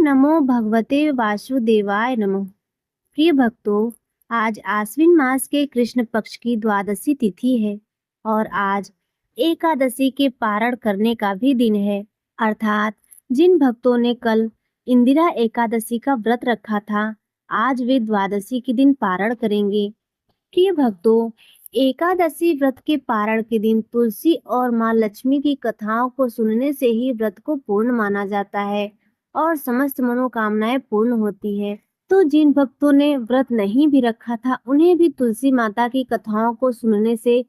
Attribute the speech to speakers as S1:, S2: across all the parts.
S1: नमो भगवते वासुदेवाय नमः। प्रिय भक्तों, आज आश्विन मास के कृष्ण पक्ष की द्वादशी तिथि है और आज एकादशी के पारण करने का भी दिन है। अर्थात जिन भक्तों ने कल इंदिरा एकादशी का व्रत रखा था, आज वे द्वादशी के दिन पारण करेंगे। प्रिय भक्तों, एकादशी व्रत के पारण के दिन तुलसी और माँ लक्ष्मी की कथाओं को सुनने से ही व्रत को पूर्ण माना जाता है और समस्त मनोकामनाएं पूर्ण होती है। तो जिन भक्तों ने व्रत नहीं भी रखा था, उन्हें भी तुलसी माता की कथाओं को सुनने से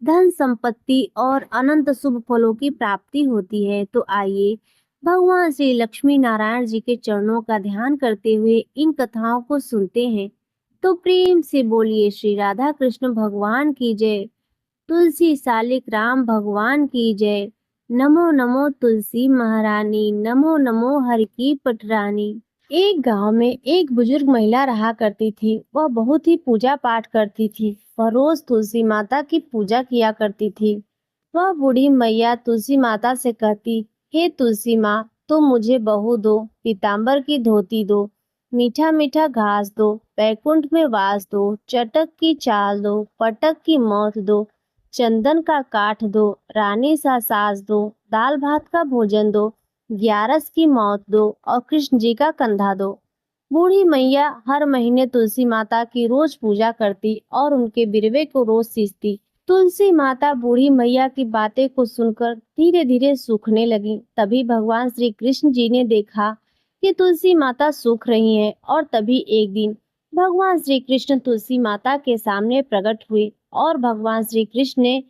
S1: धन संपत्ति और अनंत शुभ फलों की प्राप्ति होती है। तो आइए भगवान श्री लक्ष्मी नारायण जी के चरणों का ध्यान करते हुए इन कथाओं को सुनते हैं। तो प्रेम से बोलिए श्री राधा कृष्ण भगवान की जय, तुलसी सालिक राम भगवान की जय। नमो नमो तुलसी महारानी, नमो नमो हर की पटरानी। एक गांव में एक बुजुर्ग महिला रहा करती थी। वह बहुत ही पूजा पाठ करती थी। वह रोज तुलसी माता की पूजा किया करती थी। वह बूढ़ी मैया तुलसी माता से कहती, हे तुलसी माँ, तुम मुझे बहू दो, पीताम्बर की धोती दो, मीठा मीठा घास दो, बैकुंठ में वास दो, चटक की चाल दो, पटक की मौत दो, चंदन का काठ दो, रानी सा सास दो, दाल भात का भोजन दो, ग्यारस की मौत दो और कृष्ण जी का कंधा दो। बूढ़ी मैया हर महीने तुलसी माता की रोज पूजा करती और उनके बिरवे को रोज सींचती। तुलसी माता बूढ़ी मैया की बातें को सुनकर धीरे धीरे सूखने लगी। तभी भगवान श्री कृष्ण जी ने देखा कि तुलसी माता सूख रही हैं और तभी एक दिन भगवान श्री कृष्ण तुलसी माता के सामने प्रकट हुए और भगवान श्री कृष्ण ने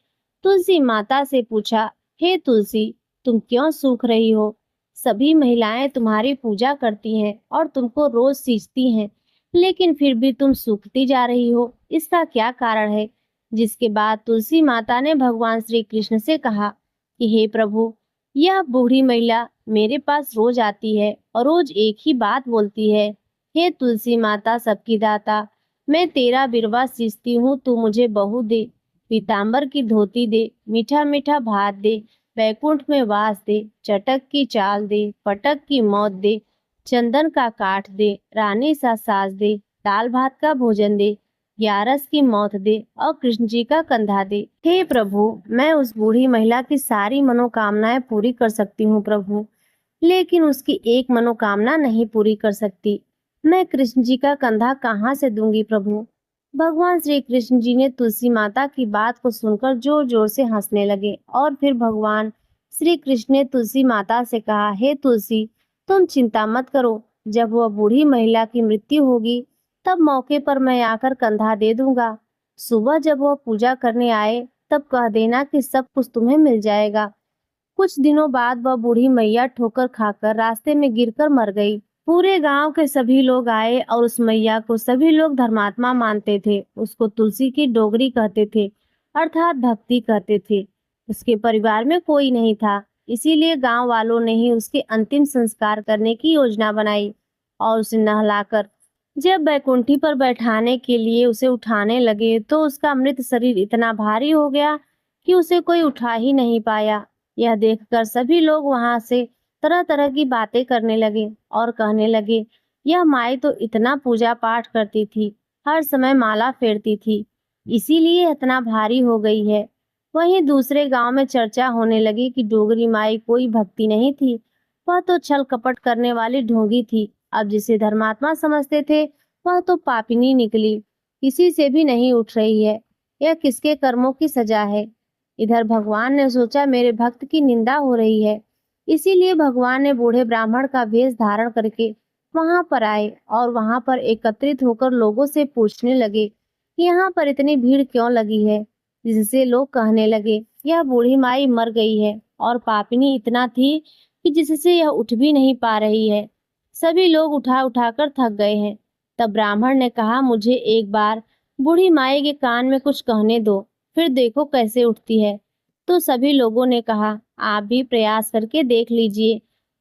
S1: तुलसी माता से पूछा, हे तुलसी, तुम क्यों सूख रही हो? सभी महिलाएं तुम्हारी पूजा करती हैं और तुमको रोज सींचती हैं, लेकिन फिर भी तुम सूखती जा रही हो, इसका क्या कारण है? जिसके बाद तुलसी माता ने भगवान श्री कृष्ण से कहा कि हे प्रभु, यह बूढ़ी महिला मेरे पास रोज आती है और रोज एक ही बात बोलती है, हे तुलसी माता सबकी दाता, मैं तेरा बिरवा सींचती हूँ, तू मुझे बहू दे, पीताम्बर की धोती दे, मीठा मीठा भात दे, बैकुंठ में वास दे, चटक की चाल दे, पटक की मौत दे, चंदन का काठ दे, रानी सा सास दे, दाल भात का भोजन दे, ग्यारस की मौत दे और कृष्ण जी का कंधा दे। हे प्रभु, मैं उस बूढ़ी महिला की सारी मनोकामनाएं पूरी कर सकती हूँ प्रभु, लेकिन उसकी एक मनोकामना नहीं पूरी कर सकती। मैं कृष्ण जी का कंधा कहाँ से दूंगी प्रभु? भगवान श्री कृष्ण जी ने तुलसी माता की बात को सुनकर जोर जोर से हंसने लगे और फिर भगवान श्री कृष्ण ने तुलसी माता से कहा, हे तुलसी, तुम चिंता मत करो, जब वह बूढ़ी महिला की मृत्यु होगी तब मौके पर मैं आकर कंधा दे दूंगा। सुबह जब वह पूजा करने आए तब कह देना कि सब कुछ तुम्हें मिल जाएगा। कुछ दिनों बाद वह बूढ़ी मैया ठोकर खाकर रास्ते में गिरकर मर गई। पूरे गांव के सभी लोग आए और उस मैया को सभी लोग धर्मात्मा मानते थे। उसको तुलसी की डोगरी कहते थे, अर्थात भक्ति कहते थे। उसके परिवार में कोई नहीं था, इसीलिए गांव वालों ने ही उसके अंतिम संस्कार करने की योजना बनाई और उसे नहलाकर जब बैकुंठी पर बैठाने के लिए उसे उठाने लगे तो उसका मृत शरीर इतना भारी हो गया कि उसे कोई उठा ही नहीं पाया। यह देखकर सभी लोग वहां से तरह तरह की बातें करने लगे और कहने लगे, यह माई तो इतना पूजा पाठ करती थी, हर समय माला फेरती थी, इसीलिए इतना भारी हो गई है। वहीं दूसरे गांव में चर्चा होने लगी कि डोगरी माई कोई भक्ति नहीं थी, वह तो छल कपट करने वाली ढोंगी थी। अब जिसे धर्मात्मा समझते थे वह तो पापिनी निकली, किसी से भी नहीं उठ रही है। यह किसके कर्मों की सजा है? इधर भगवान ने सोचा मेरे भक्त की निंदा हो रही है, इसीलिए भगवान ने बूढ़े ब्राह्मण का वेश धारण करके वहां पर आए और वहां पर एकत्रित होकर लोगों से पूछने लगे कि यहाँ पर इतनी भीड़ क्यों लगी है। जिससे लोग कहने लगे, यह बूढ़ी माई मर गई है और पापिनी इतना थी कि जिससे यह उठ भी नहीं पा रही है। सभी लोग उठा उठाकर थक गए हैं। तब ब्राह्मण ने कहा, मुझे एक बार बूढ़ी माई के कान में कुछ कहने दो, फिर देखो कैसे उठती है। तो सभी लोगों ने कहा, आप भी प्रयास करके देख लीजिए।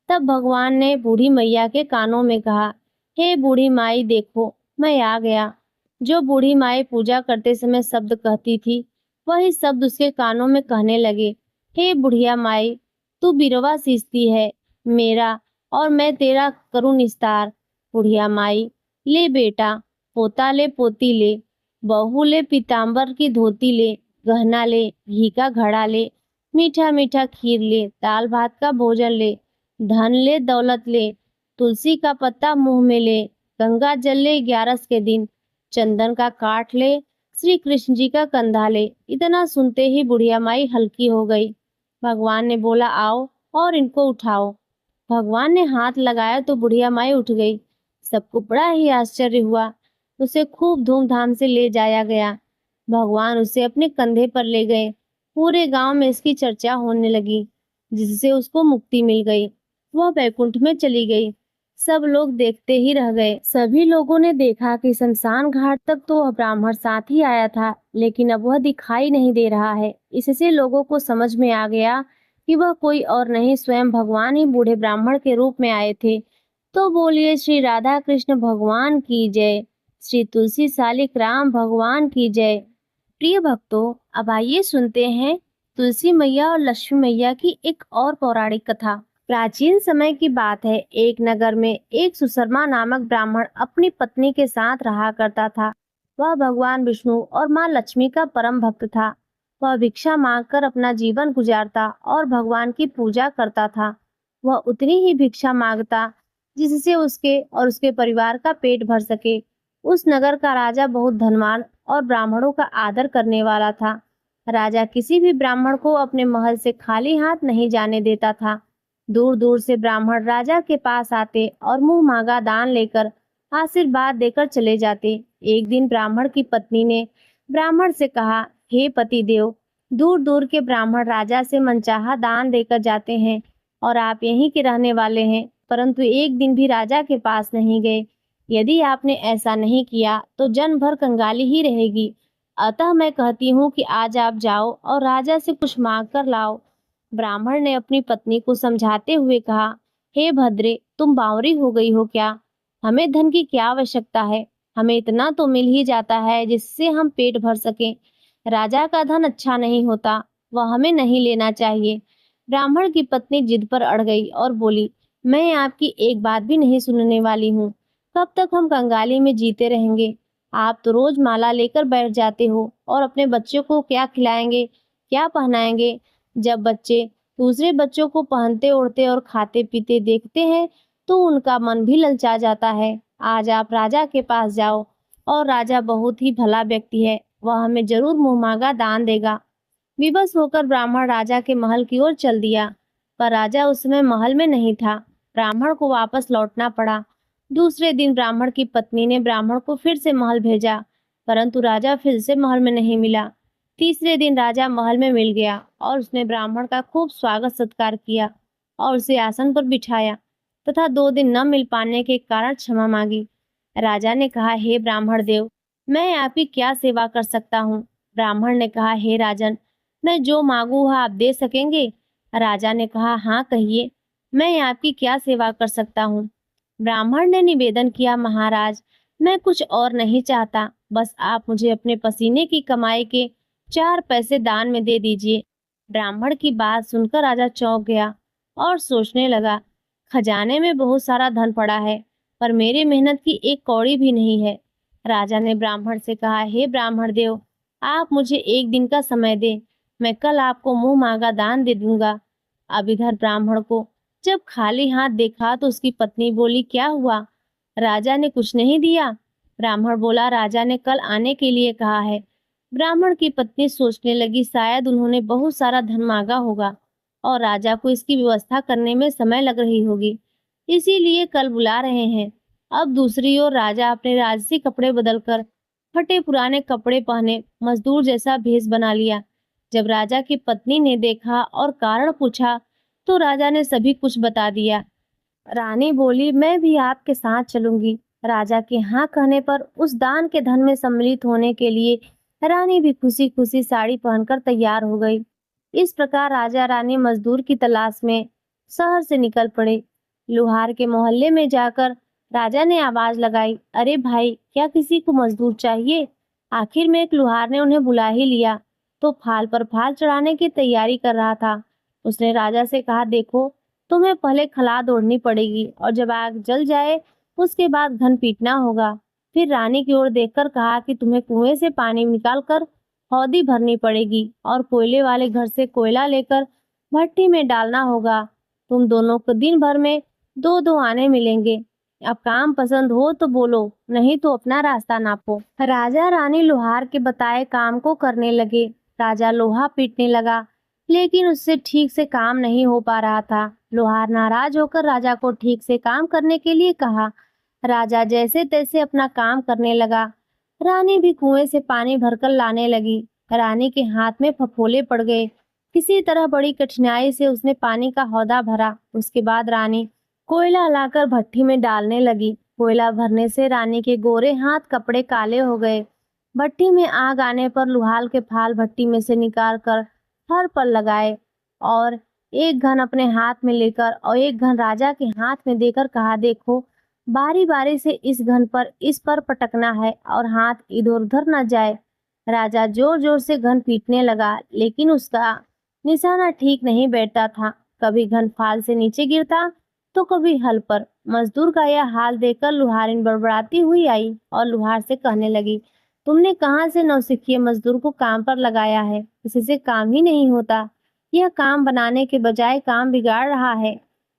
S1: तब भगवान ने बूढ़ी मैया के कानों में कहा, हे बूढ़ी माई देखो, मैं आ गया। जो बूढ़ी माई पूजा करते समय शब्द कहती थी, वही शब्द उसके कानों में कहने लगे, हे बुढ़िया माई, तू बिरवा सींचती है मेरा और मैं तेरा करूँ निस्तार। बुढ़िया माई, ले बेटा, पोता ले पोती ले, बहू ले पीताम्बर की धोती ले, गहना ले, घी का घड़ा ले, मीठा मीठा खीर ले, दाल भात का भोजन ले, धन ले दौलत ले, तुलसी का पत्ता मुंह में ले, गंगा जल ले 11 के दिन, चंदन का काठ ले, श्री कृष्ण जी का कंधा ले। इतना सुनते ही बुढ़िया माई हल्की हो गई। भगवान ने बोला, आओ और इनको उठाओ। भगवान ने हाथ लगाया तो बुढ़िया माई उठ गई। सबको बड़ा ही आश्चर्य हुआ। उसे खूब धूमधाम से ले जाया गया। भगवान उसे अपने कंधे पर ले गए। पूरे गांव में इसकी चर्चा होने लगी, जिससे उसको मुक्ति मिल गई। वह बैकुंठ में चली गई। सब लोग देखते ही रह गए। सभी लोगों ने देखा कि शमशान घाट तक तो वह ब्राह्मण साथ ही आया था, लेकिन अब वह दिखाई नहीं दे रहा है। इससे लोगों को समझ में आ गया कि वह कोई और नहीं, स्वयं भगवान ही बूढ़े ब्राह्मण के रूप में आए थे। तो बोलिए श्री राधा कृष्ण भगवान की जय, श्री तुलसी सालिक राम भगवान की जय। प्रिय भक्तों, अब आइए सुनते हैं तुलसी मैया और लक्ष्मी मैया की एक और पौराणिक कथा। प्राचीन समय की बात है। एक नगर में एक सुशर्मा नामक ब्राह्मण अपनी पत्नी के साथ रहा करता था। वह भगवान विष्णु और माँ लक्ष्मी का परम भक्त था। वह भिक्षा मांगकर अपना जीवन गुजारता और भगवान की पूजा करता था। वह उतनी ही भिक्षा मांगता जिससे उसके और उसके परिवार का पेट भर सके। उस नगर का राजा बहुत धनवान और ब्राह्मणों का आदर करने वाला था। राजा किसी भी ब्राह्मण को अपने महल से खाली हाथ नहीं जाने देता था। दूर दूर से ब्राह्मण राजा के पास आते और मुंह मांगा दान लेकर आशीर्वाद देकर चले जाते। एक दिन ब्राह्मण की पत्नी ने ब्राह्मण से कहा, हे पति देव, दूर दूर के ब्राह्मण राजा से मनचाहा दान देकर जाते हैं और आप यहीं के रहने वाले हैं, परंतु एक दिन भी राजा के पास नहीं गए। यदि आपने ऐसा नहीं किया तो जन्म भर कंगाली ही रहेगी। अतः मैं कहती हूँ कि आज आप जाओ और राजा से कुछ मांग कर लाओ। ब्राह्मण ने अपनी पत्नी को समझाते हुए कहा, हे भद्रे, तुम बावरी हो गई हो क्या? हमें धन की क्या आवश्यकता है? हमें इतना तो मिल ही जाता है जिससे हम पेट भर सकें। राजा का धन अच्छा नहीं होता, वह हमें नहीं लेना चाहिए। ब्राह्मण की पत्नी जिद पर अड़ गई और बोली, मैं आपकी एक बात भी नहीं सुनने वाली हूँ। कब तक हम कंगाली में जीते रहेंगे? आप तो रोज माला लेकर बैठ जाते हो और अपने बच्चों को क्या खिलाएंगे, क्या पहनाएंगे? जब बच्चे दूसरे बच्चों को पहनते ओढ़ते और खाते पीते देखते हैं तो उनका मन भी ललचा जाता है। आज आप राजा के पास जाओ और राजा बहुत ही भला व्यक्ति है, वह हमें जरूर मुंह मांगा दान देगा। विवश होकर ब्राह्मण राजा के महल की ओर चल दिया, पर राजा उस समय महल में नहीं था। ब्राह्मण को वापस लौटना पड़ा। दूसरे दिन ब्राह्मण की पत्नी ने ब्राह्मण को फिर से महल भेजा, परंतु राजा फिर से महल में नहीं मिला। तीसरे दिन राजा महल में मिल गया और उसने ब्राह्मण का खूब स्वागत सत्कार किया और उसे आसन पर बिठाया तथा 2 दिन न मिल पाने के कारण क्षमा मांगी। राजा ने कहा, हे ब्राह्मण देव, मैं आपकी क्या सेवा कर सकता हूँ? ब्राह्मण ने कहा, हे राजन, मैं जो मांगू वह आप दे सकेंगे? राजा ने कहा, हाँ कहिए, मैं आपकी क्या सेवा कर सकता हूँ? ब्राह्मण ने निवेदन किया, महाराज, मैं कुछ और नहीं चाहता, बस आप मुझे अपने पसीने की कमाई के 4 पैसे दान में दे दीजिए। ब्राह्मण की बात सुनकर राजा चौंक गया और सोचने लगा, खजाने में बहुत सारा धन पड़ा है, पर मेरे मेहनत की एक कौड़ी भी नहीं है। राजा ने ब्राह्मण से कहा, हे ब्राह्मण देव, आप मुझे एक दिन का समय दें, मैं कल आपको मुंह मांगा दान दे दूंगा। अब इधर ब्राह्मण को जब खाली हाथ देखा तो उसकी पत्नी बोली, क्या हुआ? राजा ने कुछ नहीं दिया? ब्राह्मण बोला, राजा ने कल आने के लिए कहा है। ब्राह्मण की पत्नी सोचने लगी, शायद उन्होंने बहुत सारा धन मांगा होगा और राजा को इसकी व्यवस्था करने में समय लग रही होगी, इसीलिए कल बुला रहे हैं। अब दूसरी ओर राजा अपने राजसी कपड़े बदलकर फटे पुराने कपड़े पहने मजदूर जैसा भेष बना लिया। जब राजा की पत्नी ने देखा और कारण पूछा तो राजा ने सभी कुछ बता दिया। रानी बोली, मैं भी आपके साथ चलूंगी। राजा के हाँ कहने पर उस दान के धन में सम्मिलित होने के लिए रानी भी खुशी खुशी साड़ी पहनकर तैयार हो गई। इस प्रकार राजा रानी मजदूर की तलाश में शहर से निकल पड़े। लुहार के मोहल्ले में जाकर राजा ने आवाज लगाई, अरे भाई, क्या किसी को मजदूर चाहिए? आखिर में एक लुहार ने उन्हें बुला ही लिया तो फाल पर फाल चढ़ाने की तैयारी कर रहा था। उसने राजा से कहा, देखो, तुम्हें पहले खलाद ओढ़नी पड़ेगी और जब आग जल जाए उसके बाद घन पीटना होगा। फिर रानी की ओर देखकर कहा कि तुम्हें कुएं से पानी निकालकर हौदी भरनी पड़ेगी और कोयले वाले घर से कोयला लेकर भट्टी में डालना होगा। तुम दोनों को दिन भर में दो दो आने मिलेंगे। अब काम पसंद हो तो बोलो, नहीं तो अपना रास्ता नापो। राजा रानी लोहार के बताए काम को करने लगे। राजा लोहा पीटने लगा, लेकिन उससे ठीक से काम नहीं हो पा रहा था। लोहार नाराज होकर राजा को ठीक से काम करने के लिए कहा। राजा जैसे तैसे अपना काम करने लगा। रानी भी कुएं से पानी भरकर लाने लगी। रानी के हाथ में फफोले पड़ गए। किसी तरह बड़ी कठिनाई से उसने पानी का हौदा भरा। उसके बाद रानी कोयला लाकर भट्टी में डालने लगी। कोयला भरने से रानी के गोरे हाथ कपड़े काले हो गए। भट्टी में आग आने पर लुहाल के फाल भट्टी में से निकाल कर फर पर लगाए और एक घन अपने हाथ में लेकर और एक घन राजा के हाथ में देकर कहा, देखो, बारी बारी से इस पर पटकना है और हाथ इधर उधर न जाए। राजा जोर जोर से घन पीटने लगा, लेकिन उसका निशाना ठीक नहीं बैठता था। कभी घन फाल से नीचे गिरता तो कभी हल पर। मजदूर का यह हाल देखकर लुहारिन बड़बड़ाती हुई आई और लुहार से कहने लगी, तुमने कहाँ से नौसिखिए मजदूर को काम पर लगाया है? किसी से काम ही नहीं होता। यह काम बनाने के बजाय काम बिगाड़ रहा है।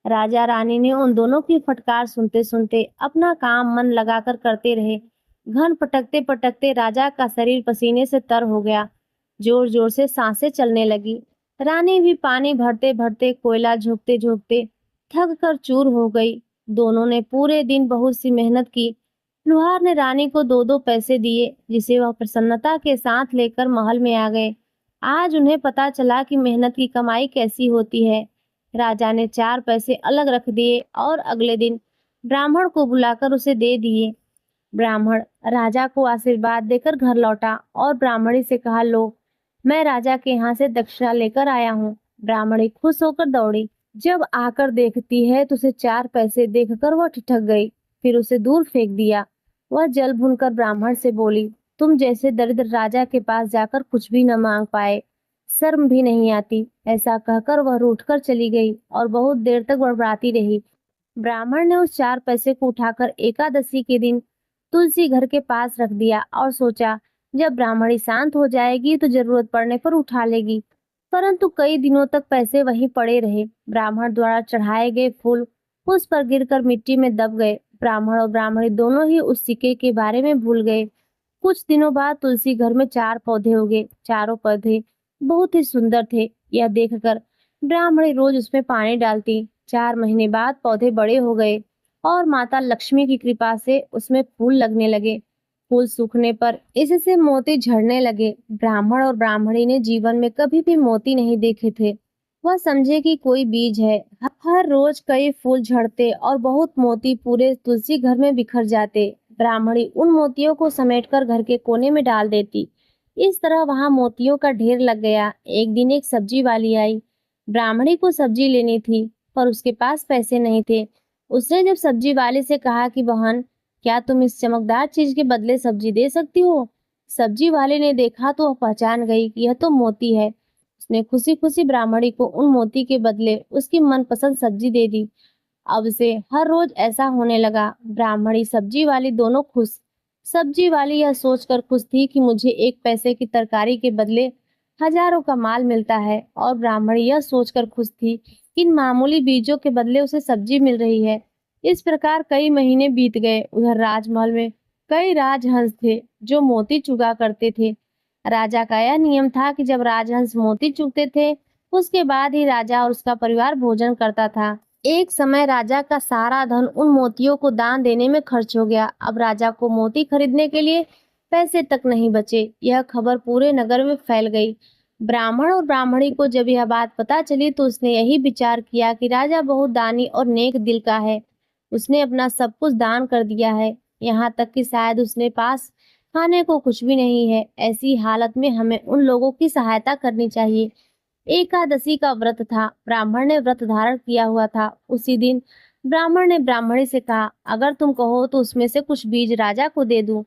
S1: राजा रानी ने उन दोनों की फटकार सुनते सुनते अपना काम मन लगाकर करते रहे। घन पटकते पटकते राजा का शरीर पसीने से तर हो गया। जोर जोर से सांसें चलने लगी। रानी भी पानी भरते भरते कोयला झोंकते झोंकते थक कर चूर हो गई। दोनों ने पूरे दिन बहुत सी मेहनत की। लुहार ने रानी को दो दो पैसे दिए, जिसे वह प्रसन्नता के साथ लेकर महल में आ गए। आज उन्हें पता चला कि मेहनत की कमाई कैसी होती है। राजा ने 4 पैसे अलग रख दिए और अगले दिन ब्राह्मण को बुलाकर उसे दे दिए। ब्राह्मण राजा को आशीर्वाद देकर घर लौटा और ब्राह्मणी से कहा, लो, मैं राजा के यहाँ से दक्षिणा लेकर आया हूँ। ब्राह्मणी खुश होकर दौड़ी। जब आकर देखती है तो उसे 4 पैसे देखकर वह ठिठक गई, फिर उसे दूर फेंक दिया। वह जल भूनकर ब्राह्मण से बोली, तुम जैसे दरिद्र राजा के पास जाकर कुछ भी न मांग पाए, शर्म भी नहीं आती। ऐसा कहकर वह रूठकर चली गई और बहुत देर तक बड़बड़ाती रही। ब्राह्मण ने उस 4 पैसे को उठाकर एकादशी के दिन तुलसी घर के पास रख दिया और सोचा, जब ब्राह्मणी शांत हो जाएगी तो जरूरत पड़ने पर उठा लेगी। परंतु कई दिनों तक पैसे वहीं पड़े रहे। ब्राह्मण द्वारा चढ़ाए गए फूल उस पर गिरकर मिट्टी में दब गए। ब्राह्मण और ब्राह्मणी दोनों ही उस सिक्के के बारे में भूल गए। कुछ दिनों बाद तुलसी घर में 4 पौधे उगे। चारों पौधे बहुत ही सुंदर थे। यह देखकर ब्राह्मणी रोज उसमें पानी डालती। 4 महीने बाद पौधे बड़े हो गए और माता लक्ष्मी की कृपा से उसमें फूल लगने लगे। फूल सूखने पर इससे मोती झड़ने लगे। ब्राह्मण और ब्राह्मणी ने जीवन में कभी भी मोती नहीं देखे थे। वह समझे कि कोई बीज है। हर रोज कई फूल झड़ते और बहुत मोती पूरे तुलसी घर में बिखर जाते। ब्राह्मणी उन मोतियों को समेटकर घर के कोने में डाल देती। इस तरह वहां मोतियों का ढेर लग गया। एक दिन एक सब्जी वाली आई। ब्राह्मणी को सब्जी लेनी थी, पर उसके पास पैसे नहीं थे। उसने जब सब्जी वाले से कहा कि बहन, क्या तुम इस चमकदार चीज के बदले सब्जी दे सकती हो? सब्जी वाले ने देखा तो वह पहचान गई कि यह तो मोती है। उसने खुशी खुशी ब्राह्मणी को उन मोती के बदले उसकी मनपसंद सब्जी दे दी। अब से हर रोज ऐसा होने लगा। ब्राह्मणी सब्जी वाली दोनों खुश। सब्जी वाली यह सोचकर खुश थी कि मुझे 1 पैसे की तरकारी के बदले हजारों का माल मिलता है, और ब्राह्मणी यह सोचकर खुश थी कि इन मामूली बीजों के बदले उसे सब्जी मिल रही है। इस प्रकार कई महीने बीत गए। उधर राजमहल में कई राजहंस थे जो मोती चुगा करते थे। राजा का यह नियम था कि जब राजहंस मोती चुगते थे उसके बाद ही राजा और उसका परिवार भोजन करता था। एक समय राजा का सारा धन उन मोतियों को दान देने में खर्च हो गया। अब राजा को मोती खरीदने के लिए पैसे तक नहीं बचे। यह खबर पूरे नगर में फैल गई। ब्राह्मण और ब्राह्मणी को जब यह बात पता चली तो उसने यही विचार किया कि राजा बहुत दानी और नेक दिल का है। उसने अपना सब कुछ दान कर दिया है, यहाँ तक कि शायद उसने पास खाने को कुछ भी नहीं है। ऐसी हालत में हमें उन लोगों की सहायता करनी चाहिए। एकादशी का व्रत था। ब्राह्मण ने व्रत धारण किया हुआ था। उसी दिन ब्राह्मण ने ब्राह्मणी से कहा, अगर तुम कहो तो उसमें से कुछ बीज राजा को दे दूं।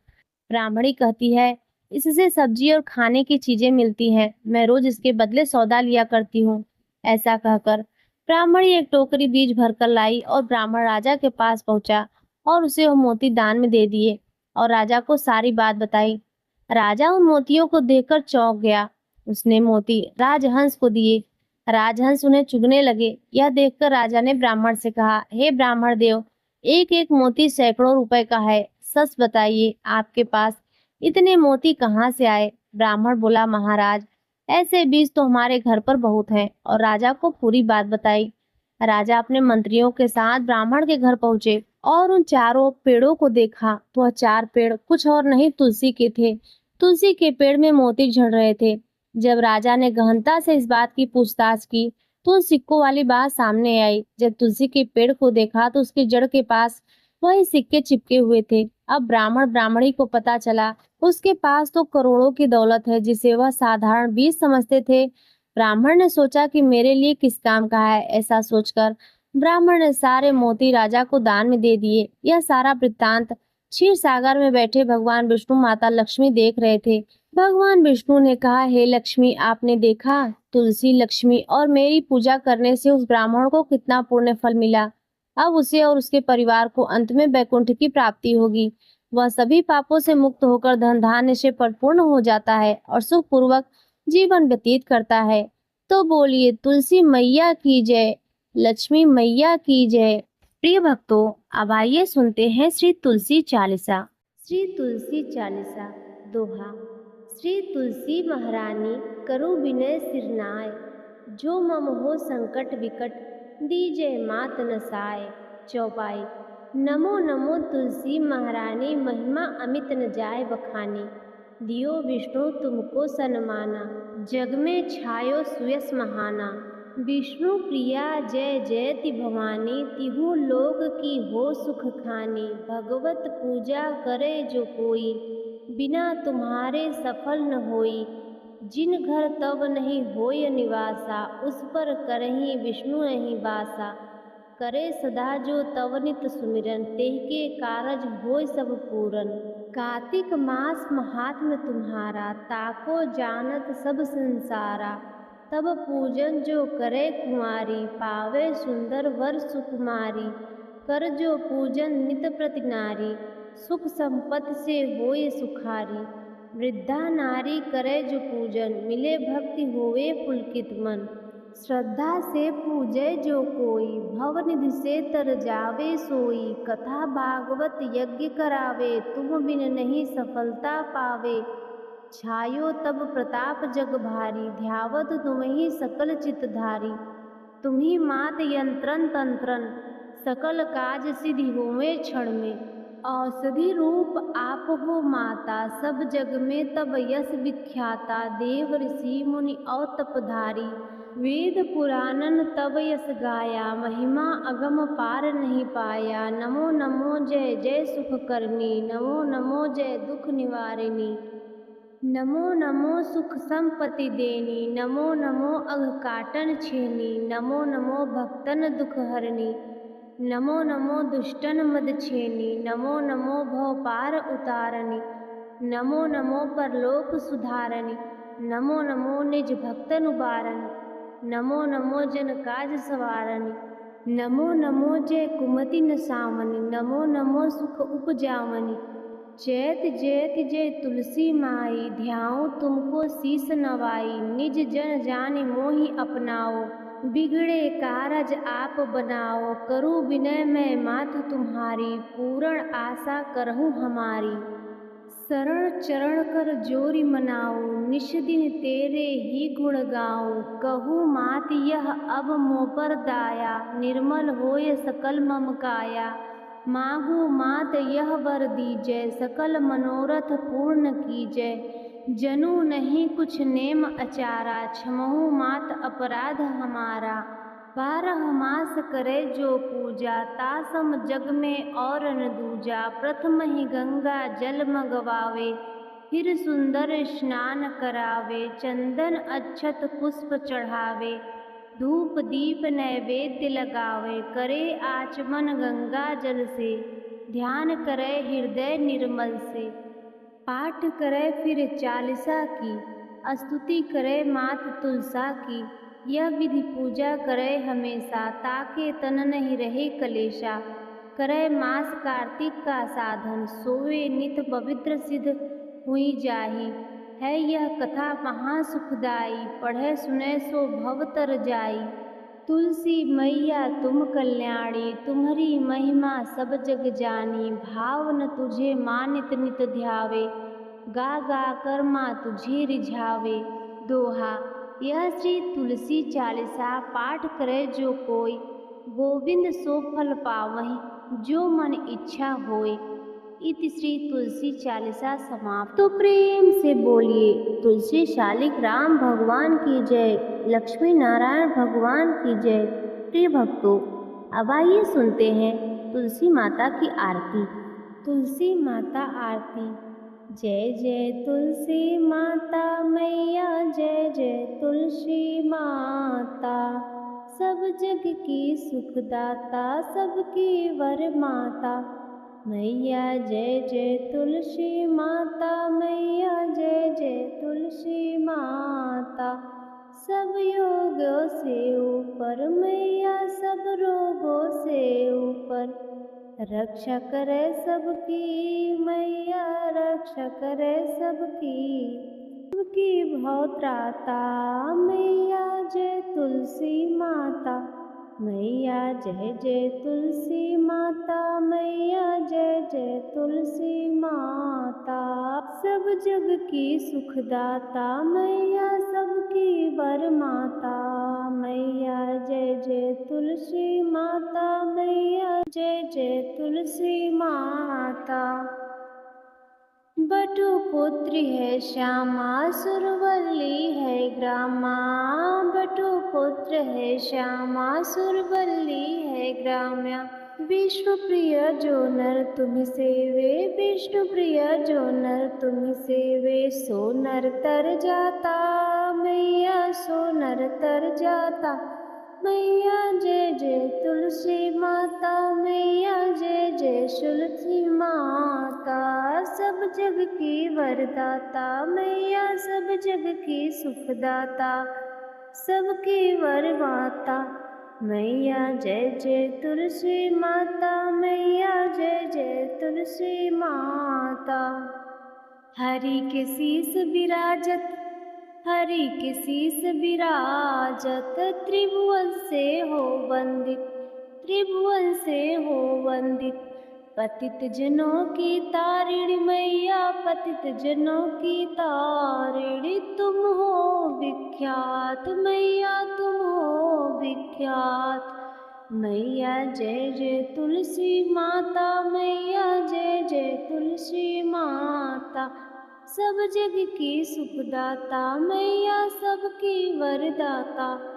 S1: ब्राह्मणी कहती है, इससे सब्जी और खाने की चीजें मिलती हैं, मैं रोज इसके बदले सौदा लिया करती हूँ। ऐसा कहकर ब्राह्मणी एक टोकरी बीज भरकर लाई और ब्राह्मण राजा के पास पहुंचा और उसे वो मोती दान में दे दिए और राजा को सारी बात बताई। राजा उन मोतियों को देखकर चौंक गया। उसने मोती राजहंस को दिए। राजहंस उन्हें चुगने लगे। यह देखकर राजा ने ब्राह्मण से कहा, हे ब्राह्मण देव, एक एक मोती सैकड़ों रुपए का है। सच बताइए, आपके पास इतने मोती कहाँ से आए? ब्राह्मण बोला, महाराज, ऐसे बीज तो हमारे घर पर बहुत हैं। और राजा को पूरी बात बताई। राजा अपने मंत्रियों के साथ ब्राह्मण के घर पहुंचे और उन चारों पेड़ों को देखा तो वह चार पेड़ कुछ और नहीं तुलसी के थे। तुलसी के पेड़ में मोती झड़ रहे थे। जब राजा ने गहनता से इस बात की पूछताछ की तो उन सिक्कों वाली बात सामने आई। जब तुलसी के पेड़ को देखा तो उसकी जड़ के पास वही सिक्के चिपके हुए थे। अब ब्राह्मण ब्राह्मणी को पता चला उसके पास तो करोड़ों की दौलत है जिसे वह साधारण बीज समझते थे। ब्राह्मण ने सोचा कि मेरे लिए किस काम का है। ऐसा सोचकर ब्राह्मण ने सारे मोती राजा को दान में दे दिए। यह सारा वृत्तांत क्षीर सागर में बैठे भगवान विष्णु माता लक्ष्मी देख रहे थे। भगवान विष्णु ने कहा, हे लक्ष्मी, आपने देखा तुलसी, लक्ष्मी और मेरी पूजा करने से उस ब्राह्मण को कितना पुण्य फल मिला। अब उसे और उसके परिवार को अंत में वैकुंठ की प्राप्ति होगी। वह सभी पापों से मुक्त होकर धन धान्य से परिपूर्ण हो जाता है और सुखपूर्वक जीवन व्यतीत करता है। तो बोलिए तुलसी मैया की जय, लक्ष्मी मैया की जय। प्रिय भक्तों, अब आइए सुनते हैं श्री तुलसी चालीसा। श्री तुलसी चालीसा। दोहा। श्री तुलसी महारानी करु विनय सिरनाय, जो मम हो संकट विकट दीजय मात नसाय। चौपाई। नमो नमो तुलसी महारानी, महिमा अमित न जाय बखानी। दियो विष्णु तुमको सन्माना, जग में छायो सुयस महाना। विष्णु प्रिया जय जयति भवानी, तिहु लोक की हो सुख खानी। भगवत पूजा करे जो कोई, बिना तुम्हारे सफल न होई। जिन घर तब नहीं होय निवासा, उस पर करहीं विष्णु नहीं बासा। करे सदा जो तव नित सुमिरन, तेहि के कारज होय सब पूरन। कार्तिक मास महात्म तुम्हारा, ताको जानत सब संसारा। तब पूजन जो करे कुंवारी, पावे सुंदर वर सुकुमारी। कर जो पूजन नित प्रति नारी, सुख संपत्ति से होय सुखारी। वृद्धा नारी करे जो पूजन, मिले भक्ति होवे पुलकित मन। श्रद्धा से पूजय जो कोई, भवनिधि से तर जावे सोई। कथा भागवत यज्ञ करावे, तुम बिन नहीं सफलता पावे। छायो तब प्रताप जग भारी, ध्यावत तुम्हि सकल चितधारी। तुम्ही मात यंत्रन तंत्रन, सकल काज सिद्धि होवे क्षण में। औषधि रूप आप हो माता, सब जग में तब यश विख्याता। देव ऋषि मुनि और तपधारी, वेद पुराणन तब यश गाया। महिमा अगम पार नहीं पाया। नमो नमो जय जय सुख करनी, नमो नमो जय दुख निवारिणी। नमो नमो सुख संपत्ति देनी, नमो नमो अघ काटन छेनी। नमो नमो भक्तन दुख हरनी, नमो नमो दुष्टन मद छेनी। नमो नमो भव पार उतारनी, नमो नमो परलोक सुधारनी। नमो नमो निज भक्तन उबारनी, नमो नमो जन काज सवारनी। नमो नमो जय कुमति नसावनी, नमो नमो सुख उपजावनी। जयत जयत जय तुलसी माई, ध्याऊं तुमको शीस नवाई। निज जन जानि मोहि अपनाओ, बिगड़े कारज आप बनाओ। करु विनय मैं मातु तुम्हारी, पूर्ण आशा करहूँ हमारी। शरण चरण कर जोरी मनाऊं, निश दिन तेरे ही गुण गाऊं। कहूँ मात यह अब मोह पर दाया, निर्मल होय सकल मम काया। मांगू मात यह वर दीजय, सकल मनोरथ पूर्ण कीजय। जनु नहीं कुछ नेम अचारा, क्षमहु मात अपराध हमारा। 12 मास करे जो पूजा, तासम जग में और न दूजा। प्रथम ही गंगा जल मगवावे, फिर सुंदर स्नान करावे। चंदन अक्षत पुष्प चढ़ावे, धूप दीप नैवेद्य लगावे। करे आचमन गंगा जल से, ध्यान करे हृदय निर्मल से। पाठ करे फिर चालीसा की, स्तुति करे मात तुलसा की। यह विधि पूजा करे हमेशा, ताके तन नहीं रहे कलेशा। करे मास कार्तिक का साधन, सोवे नित पवित्र सिद्ध हुई जाही। है यह कथा महासुखदाई, पढ़े सुने सो भव तर जाई। तुलसी मैया तुम कल्याणी, तुम्हारी महिमा सब जग जानी। भाव न तुझे मानित नित ध्यावे, गा गा कर माँ तुझे रिझावे। दोहा। यह श्री तुलसी चालीसा पाठ करे जो कोई, गोविंद सो फल पावहि जो मन इच्छा होय। इति श्री तुलसी चालीसा समाप्त। तो प्रेम से बोलिए तुलसी शालिक राम भगवान की जय, लक्ष्मी नारायण भगवान की जय। प्रिय भक्तों, अब आइए सुनते हैं तुलसी माता की आरती। तुलसी माता आरती। जय जय तुलसी माता मैया, जय जय तुलसी माता। सब जग की सुखदाता, सबकी वर माता मैया। जय जय तुलसी माता मैया, जय जय तुलसी माता। सब योगों से ऊपर मैया, सब रोगों से ऊपर। रक्षा करे सबकी मैया, रक्षा करे सबकी भव त्राता मैया। जय तुलसी माता मैया, जय जय तुलसी माता मैया, जय जय तुलसी माता। सब जग की सुखदाता मैया, सबकी वर माता मैया। जय जय तुलसी माता मैया, जय जय तुलसी माता। बटु पुत्री है श्यामा, सुरवल्ली है ग्रामा। बटु पुत्र है श्यामा, सुरवल्ली है ग्राम्या। विष्णु प्रिय जो नर तुम सेवे, विष्णु प्रिय जो नर तुम सेवे। सो नर तर जाता मैया, सो नर तर जाता मैया। जय जय तुलसी माता मैया, जय जय तुलसी माता। सब जग की वरदाता मैया, सब जग की सुखदाता, सबकी वर माता मैया। जय जय तुलसी माता मैया, जय जय तुलसी माता। हरि के शीस विराजत, हरि के शीस विराजत। त्रिभुवन से हो वंदित, त्रिभुवन से हो वंदित। पतित जनों की तारिणी मैया, पतित जनों की तारिणी। तुम हो विख्यात मैया, तुम हो विख्यात मैया। जय जय तुलसी माता मैया, जय जय तुलसी माता। सब जग की सुखदाता मैया, सबकी वरदाता।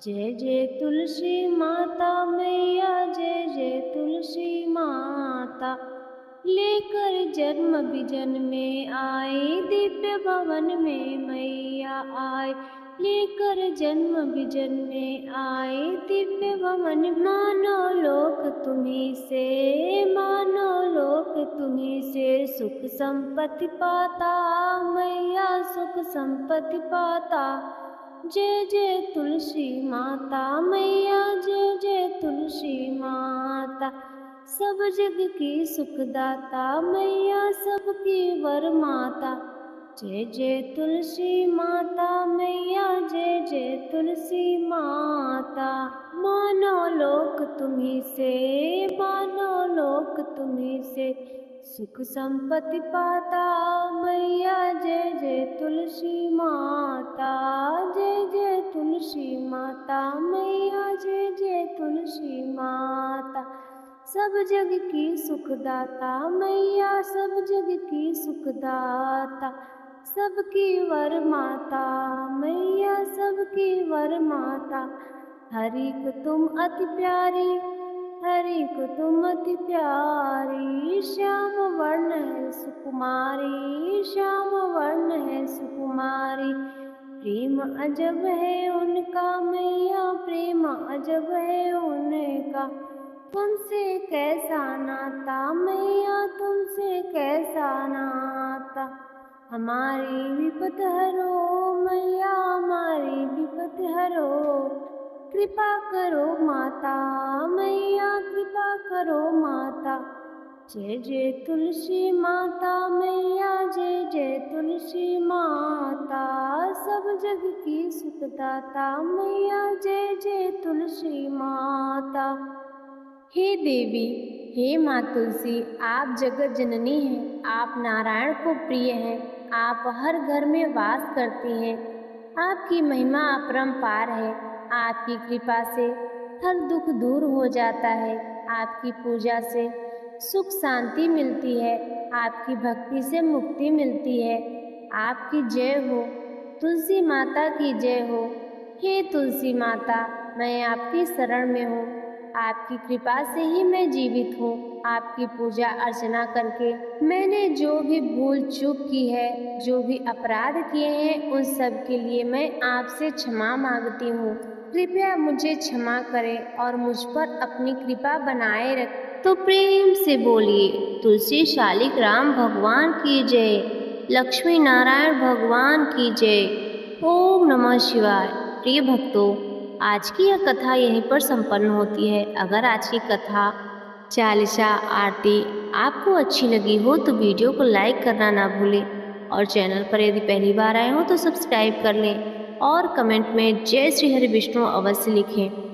S1: जय जय तुलसी माता मैया, जय जय तुलसी माता। लेकर जन्म विजन में आए, दिव्य भवन में मैया आए। लेकर जन्म विजन में आए, दिव्य भवन। मानो लोक तुम्हीं से, मानो लोक तुम्हीं से। सुख संपत्ति पाता मैया, सुख संपत्ति पाता। जय जय तुलसी माता मैया, जय जय तुलसी माता। सब जग की सुखदाता मैया, सबकी वर माता। जय जय तुलसी माता मैया, जय जय तुलसी माता। मानो लोक तुम्हीं से, मानो लोक तुम्हीं से। सुख संपत्ति पाता मैया, जय जय तुलसी माता। जय जय तुलसी माता मैया, जय जय तुलसी माता। सब जग की सुखदाता मैया, सब जग की सुखदाता। सबकी वर माता मैया, सबकी वर माता। हरि को तुम अति प्यारी, हरि को तुम अति प्यारी। श्याम वर्ण है सुकुमारी, श्याम वर्ण है सुकुमारी। प्रेम अजब है उनका मैया, प्रेम अजब है उनका। तुमसे कैसा नाता मैया, तुमसे कैसा नाता। हमारी विपद हरो मैया, हमारी विपद हरो। कृपा करो माता मैया, कृपा करो माता। जय जय तुलसी माता मैया, जय जय तुलसी माता। सब जग की सुखदाता मैया, जय जय तुलसी माता। हे देवी, हे माँ तुलसी, आप जगत जननी हैं, आप नारायण को प्रिय हैं, आप हर घर में वास करती हैं। आपकी महिमा अपरंपार है, आपकी कृपा से हर दुख दूर हो जाता है, आपकी पूजा से सुख शांति मिलती है, आपकी भक्ति से मुक्ति मिलती है। आपकी जय हो, तुलसी माता की जय हो। हे तुलसी माता, मैं आपकी शरण में हूँ, आपकी कृपा से ही मैं जीवित हूँ। आपकी पूजा अर्चना करके मैंने जो भी भूल चूक की है, जो भी अपराध किए हैं, उन सब के लिए मैं आपसे क्षमा मांगती हूँ। कृपया मुझे क्षमा करें और मुझ पर अपनी कृपा बनाए रखें। तो प्रेम से बोलिए तुलसी शालिक राम भगवान की जय, लक्ष्मी नारायण भगवान की जय। ओम नमः शिवाय। प्रिय भक्तों, आज की यह कथा यहीं पर संपन्न होती है। अगर आज की कथा, चालीसा, आरती आपको अच्छी लगी हो तो वीडियो को लाइक करना ना भूलें और चैनल पर यदि पहली बार आए हो तो सब्सक्राइब कर लें और कमेंट में जय श्री हरि विष्णु अवश्य लिखें।